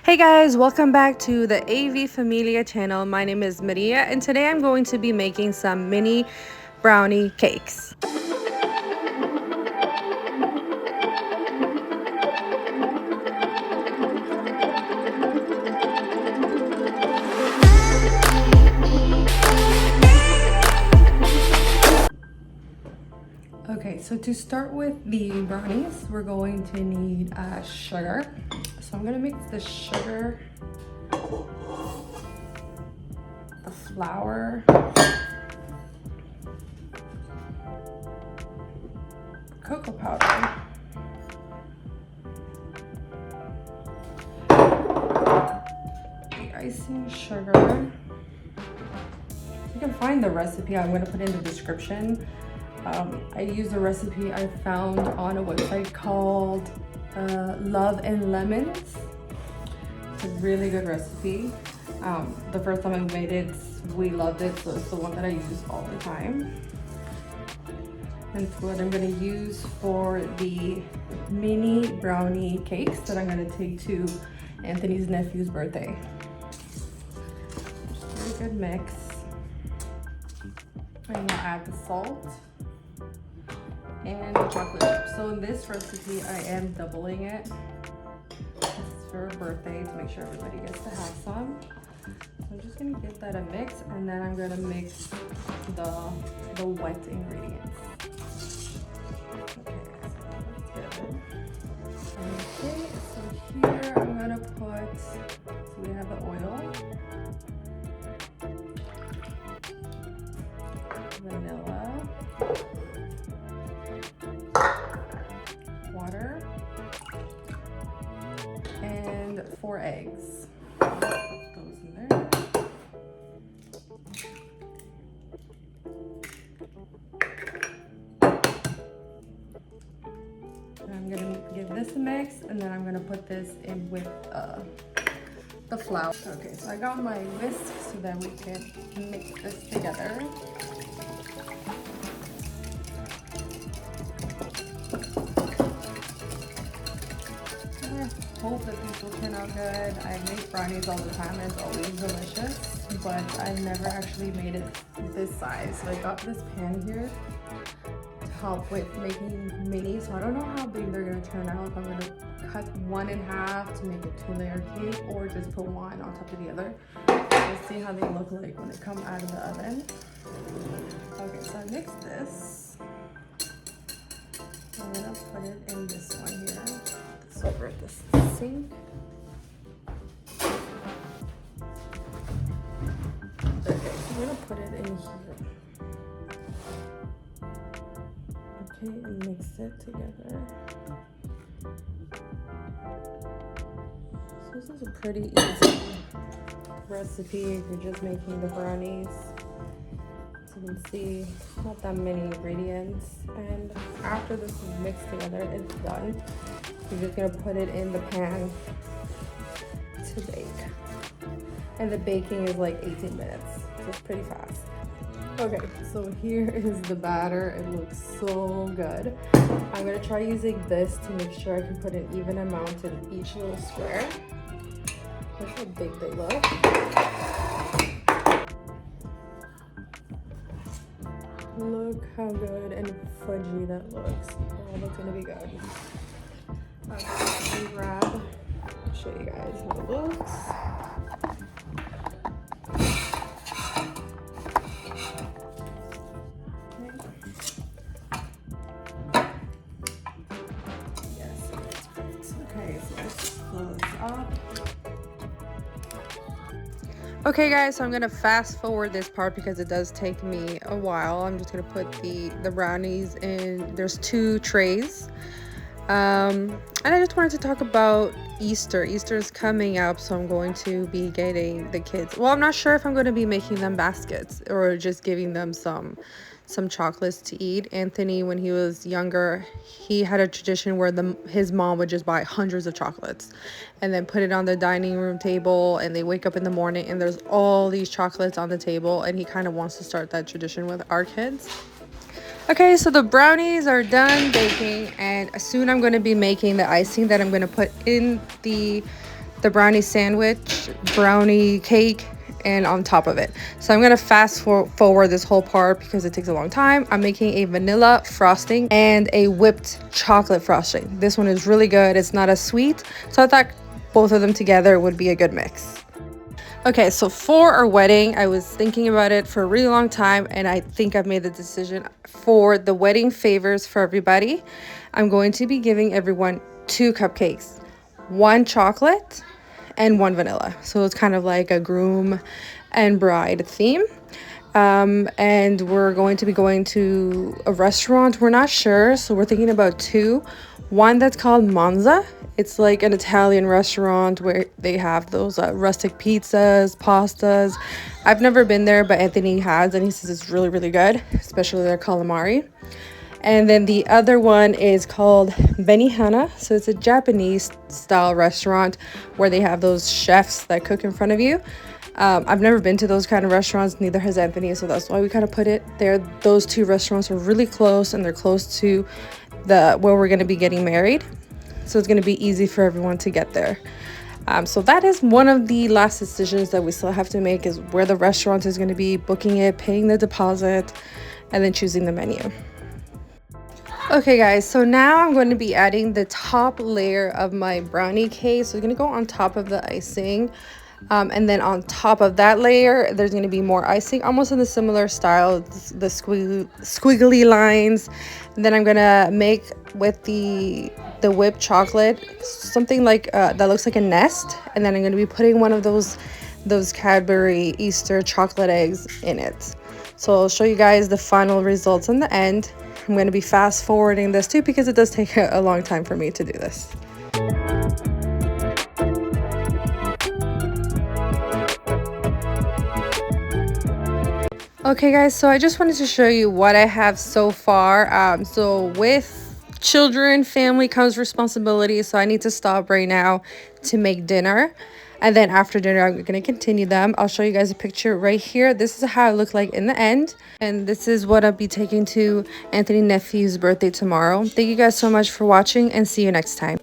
Hey guys, welcome back to the AV Familia channel. My name is Maria and today I'm going to be making some mini brownie cakes. Okay, so to start with the brownies, we're going to need sugar. So I'm gonna mix the sugar, the flour, cocoa powder, the icing sugar. You can find the recipe. I'm gonna put in the description. I used a recipe I found on a website called Love and Lemons. It's a really good recipe. The first time I made it, we loved it, so it's the one that I use all the time. And it's what I'm gonna use for the mini brownie cakes that I'm gonna take to Anthony's nephew's birthday. Just a really good mix. I'm gonna add the salt and the chocolate chip. So in this recipe, I am doubling it. This is for a birthday to make sure everybody gets to have some. So I'm just gonna give that a mix, and then I'm gonna mix the wet ingredients. Okay, so here I'm gonna put, so we have the oil, vanilla, water, and 4 eggs. Put those in there. And I'm gonna give this a mix, and then I'm gonna put this in with the flour. Okay, so I got my whisk so that we can mix this together. I hope that these will turn out good. I make brownies all the time and it's always delicious, but I've never actually made it this size. So I got this pan here to help with making minis. So I don't know how big they're gonna turn out. If I'm gonna cut one in half to make a 2-layer cake or just put one on top of the other. We'll see how they look like when they come out of the oven. Okay, so I mixed this. I'm gonna put it in this one here. This over at the sink. Okay, so I'm gonna put it in here. Okay, and mix it together. So this is a pretty easy recipe if you're just making the brownies. So you can see, not that many ingredients. And after this is mixed together, it's done. You're just gonna put it in the pan to bake. And the baking is like 18 minutes, so it's pretty fast. Okay, so here is the batter. It looks so good. I'm gonna try using this to make sure I can put an even amount in each little square. Look how big they look. Look how good and fudgy that looks. Oh, that's gonna be good. Okay, let me grab, show you guys how it looks. Yes, that's great. Okay, so let's close this up. Okay guys, so I'm gonna fast forward this part because it does take me a while. I'm just gonna put the brownies in. There's 2 trays. And I just wanted to talk about Easter. Easter is coming up, so I'm going to be getting the kids. Well, I'm not sure if I'm going to be making them baskets or just giving them some chocolates to eat. Anthony, when he was younger, he had a tradition where his mom would just buy hundreds of chocolates and then put it on the dining room table, and they wake up in the morning and there's all these chocolates on the table, and he kind of wants to start that tradition with our kids. Okay, so the brownies are done baking, and soon I'm going to be making the icing that I'm going to put in the the brownie sandwich, brownie cake, and on top of it. So I'm gonna fast forward this whole part because it takes a long time. I'm making a vanilla frosting and a whipped chocolate frosting. This one is really good. It's not as sweet, so I thought both of them together would be a good mix. Okay, so for our wedding, I was thinking about it for a really long time, and I think I've made the decision. For the wedding favors for everybody, I'm going to be giving everyone 2 cupcakes, 1 chocolate and 1 vanilla. So it's kind of like a groom and bride theme. And we're going to be going to a restaurant. We're not sure, so we're thinking about 2. One that's called Monza. It's like an Italian restaurant where they have those rustic pizzas, pastas. I've never been there, but Anthony has, and he says it's really, really good, especially their calamari. And then the other one is called Benihana. So it's a Japanese style restaurant where they have those chefs that cook in front of you. I've never been to those kind of restaurants, neither has Anthony, so that's why we kind of put it there. Those 2 restaurants are really close, and they're close to where we're going to be getting married. So it's going to be easy for everyone to get there. So that is one of the last decisions that we still have to make, is where the restaurant is going to be, booking it, paying the deposit, and then choosing the menu. Okay guys, so now I'm going to be adding the top layer of my brownie cake. So it's going to go on top of the icing. And then on top of that layer, there's going to be more icing, almost in a similar style, the squiggly lines. And then I'm going to make with the whipped chocolate something like that looks like a nest. And then I'm going to be putting one of those Cadbury Easter chocolate eggs in it. So I'll show you guys the final results in the end. I'm going to be fast forwarding this too because it does take a long time for me to do this. Okay guys, so I just wanted to show you what I have so far. So with children, family comes responsibility, so I need to stop right now to make dinner. And then after dinner, I'm going to continue them. I'll show you guys a picture right here. This is how it looked like in the end. And this is what I'll be taking to Anthony Nephew's birthday tomorrow. Thank you guys so much for watching, and see you next time.